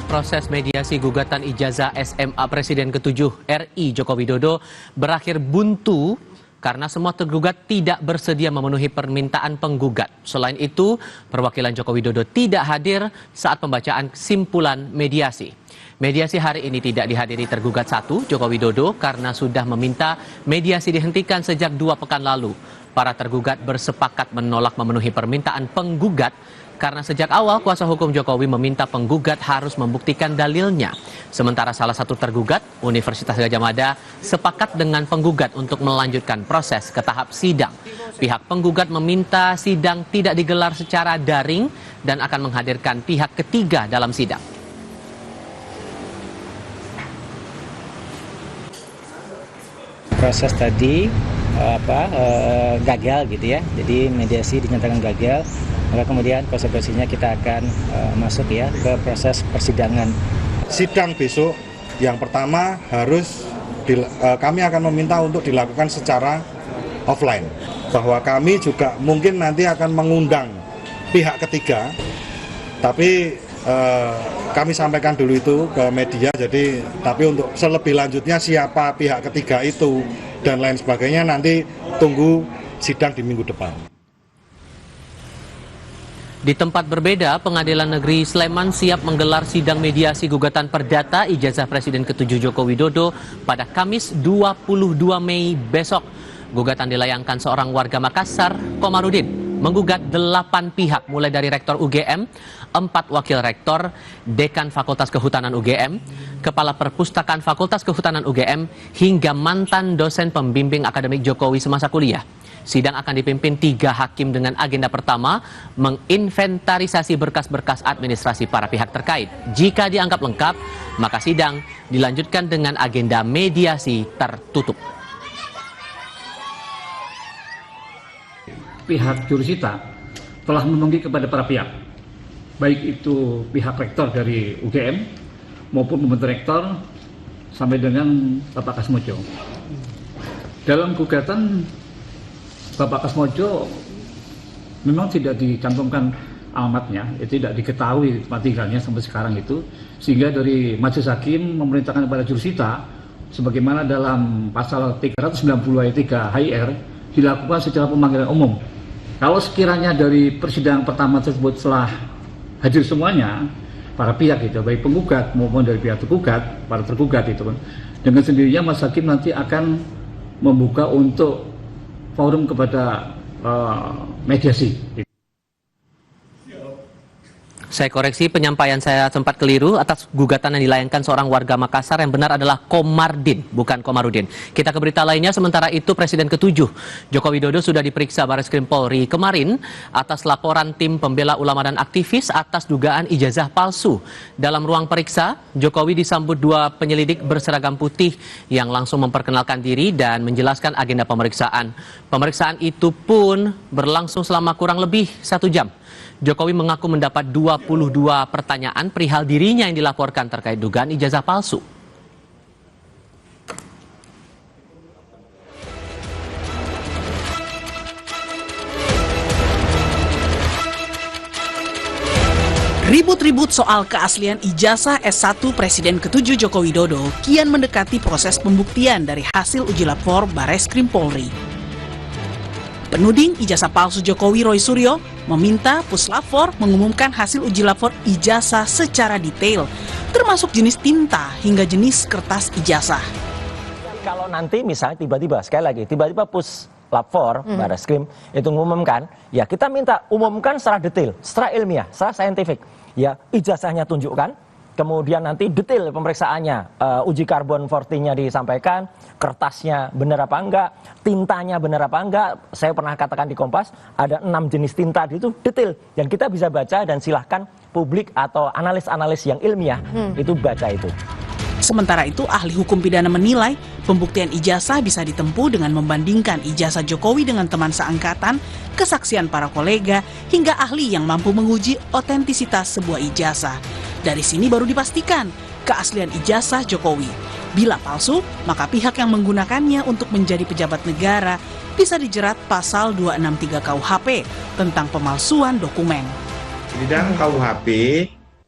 proses mediasi gugatan ijazah SMA Presiden ke-7 RI Joko Widodo berakhir buntu karena semua tergugat tidak bersedia memenuhi permintaan penggugat. Selain itu, perwakilan Joko Widodo tidak hadir saat pembacaan kesimpulan mediasi. Mediasi hari ini tidak dihadiri tergugat 1, Joko Widodo, karena sudah meminta mediasi dihentikan sejak 2 pekan lalu. Para tergugat bersepakat menolak memenuhi permintaan penggugat karena sejak awal kuasa hukum Jokowi meminta penggugat harus membuktikan dalilnya. Sementara salah satu tergugat, Universitas Gadjah Mada, sepakat dengan penggugat untuk melanjutkan proses ke tahap sidang. Pihak penggugat meminta sidang tidak digelar secara daring dan akan menghadirkan pihak ketiga dalam sidang. Proses tadi gagal gitu ya, jadi mediasi dinyatakan gagal, maka kemudian konsekuensinya kita akan masuk ya ke proses persidangan. Sidang besok yang pertama kami akan meminta untuk dilakukan secara offline, bahwa kami juga mungkin nanti akan mengundang pihak ketiga, tapi kami sampaikan dulu itu ke media, tapi untuk selebih lanjutnya siapa pihak ketiga itu dan lain sebagainya nanti tunggu sidang di minggu depan. Di tempat berbeda, Pengadilan Negeri Sleman siap menggelar sidang mediasi gugatan perdata ijazah Presiden ke-7 Joko Widodo pada Kamis 22 Mei besok. Gugatan dilayangkan seorang warga Makassar, Komarudin, menggugat 8 pihak mulai dari Rektor UGM, 4 wakil rektor, Dekan Fakultas Kehutanan UGM, Kepala Perpustakaan Fakultas Kehutanan UGM, hingga mantan dosen pembimbing akademik Jokowi semasa kuliah. Sidang akan dipimpin 3 hakim dengan agenda pertama, menginventarisasi berkas-berkas administrasi para pihak terkait. Jika dianggap lengkap, maka sidang dilanjutkan dengan agenda mediasi tertutup. Pihak jurusita telah memanggil kepada para pihak, baik itu pihak rektor dari UGM maupun pembantu rektor sampai dengan Bapak Kasmojo. Dalam gugatan Bapak Kasmojo memang tidak dicantumkan alamatnya, tidak diketahui tempat tinggalnya sampai sekarang itu, sehingga dari majelis hakim memerintahkan kepada jurusita sebagaimana dalam pasal 390 ayat 3 HIR dilakukan secara pemanggilan umum. Kalau sekiranya dari persidangan pertama tersebut setelah hadir semuanya para pihak itu, baik penggugat maupun dari pihak tergugat, para tergugat itu, dengan sendirinya majelis hakim nanti akan membuka untuk forum kepada mediasi. Saya koreksi, penyampaian saya sempat keliru atas gugatan yang dilayangkan seorang warga Makassar. Yang benar adalah Komardin, bukan Komarudin. Kita ke berita lainnya. Sementara itu, Presiden ke-7 Joko Widodo sudah diperiksa Barreskrim Polri kemarin atas laporan tim pembela ulama dan aktivis atas dugaan ijazah palsu. Dalam ruang periksa, Jokowi disambut 2 penyelidik berseragam putih yang langsung memperkenalkan diri dan menjelaskan agenda pemeriksaan. Pemeriksaan itu pun berlangsung selama kurang lebih 1 jam. Jokowi mengaku mendapat 22 pertanyaan perihal dirinya yang dilaporkan terkait dugaan ijazah palsu. Ribut-ribut soal keaslian ijazah S1 Presiden ke-7 Joko Widodo kian mendekati proses pembuktian dari hasil uji lapor Barreskrim Polri. Penuding ijazah palsu Jokowi, Roy Suryo, meminta Puslapfor mengumumkan hasil uji lapor ijazah secara detail, termasuk jenis tinta hingga jenis kertas ijazah. Kalau nanti misalnya tiba-tiba, sekali lagi, tiba-tiba Puslapfor, Barreskrim, itu mengumumkan, ya kita minta umumkan secara detail, secara ilmiah, secara saintifik. Ya, ijazahnya tunjukkan, kemudian nanti detail pemeriksaannya, uji karbon 14-nya disampaikan, kertasnya benar apa enggak, tintanya benar apa enggak. Saya pernah katakan di Kompas, ada 6 jenis tinta itu detail. Dan kita bisa baca dan silahkan publik atau analis-analis yang ilmiah itu baca itu. Sementara itu, ahli hukum pidana menilai pembuktian ijazah bisa ditempuh dengan membandingkan ijazah Jokowi dengan teman seangkatan, kesaksian para kolega, hingga ahli yang mampu menguji otentisitas sebuah ijazah. Dari sini baru dipastikan keaslian ijazah Jokowi. Bila palsu, maka pihak yang menggunakannya untuk menjadi pejabat negara bisa dijerat pasal 263 KUHP tentang pemalsuan dokumen. Di dalam KUHP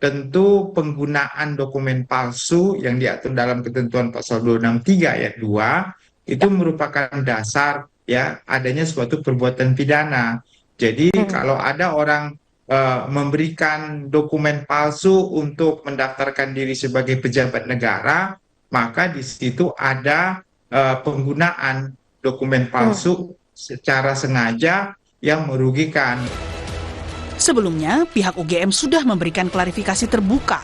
tentu penggunaan dokumen palsu yang diatur dalam ketentuan pasal 263 ayat 2 itu merupakan dasar ya adanya suatu perbuatan pidana. Jadi kalau ada orang memberikan dokumen palsu untuk mendaftarkan diri sebagai pejabat negara, maka di situ ada penggunaan dokumen palsu secara sengaja yang merugikan. Sebelumnya, pihak UGM sudah memberikan klarifikasi terbuka.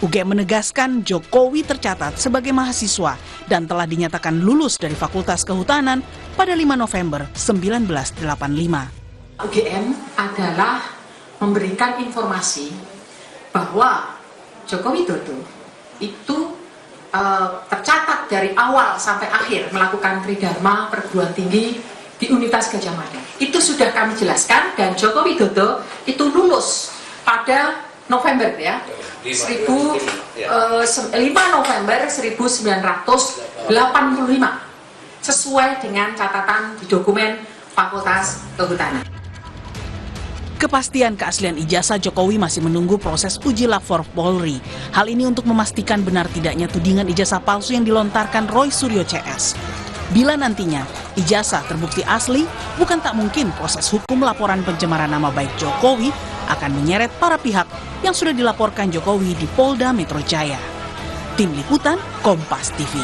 UGM menegaskan Jokowi tercatat sebagai mahasiswa dan telah dinyatakan lulus dari Fakultas Kehutanan pada 5 November 1985. UGM adalah memberikan informasi bahwa Joko Widodo itu tercatat dari awal sampai akhir melakukan tridharma perguruan tinggi di Universitas Gadjah Mada. Itu sudah kami jelaskan dan Joko Widodo itu lulus pada November ya, 5 November 1985 sesuai dengan catatan di dokumen Fakultas Kehutanan. Kepastian keaslian ijazah Jokowi masih menunggu proses uji lapor Polri. Hal ini untuk memastikan benar tidaknya tudingan ijazah palsu yang dilontarkan Roy Suryo CS. Bila nantinya ijazah terbukti asli, bukan tak mungkin proses hukum laporan pencemaran nama baik Jokowi akan menyeret para pihak yang sudah dilaporkan Jokowi di Polda Metro Jaya. Tim Liputan Kompas TV.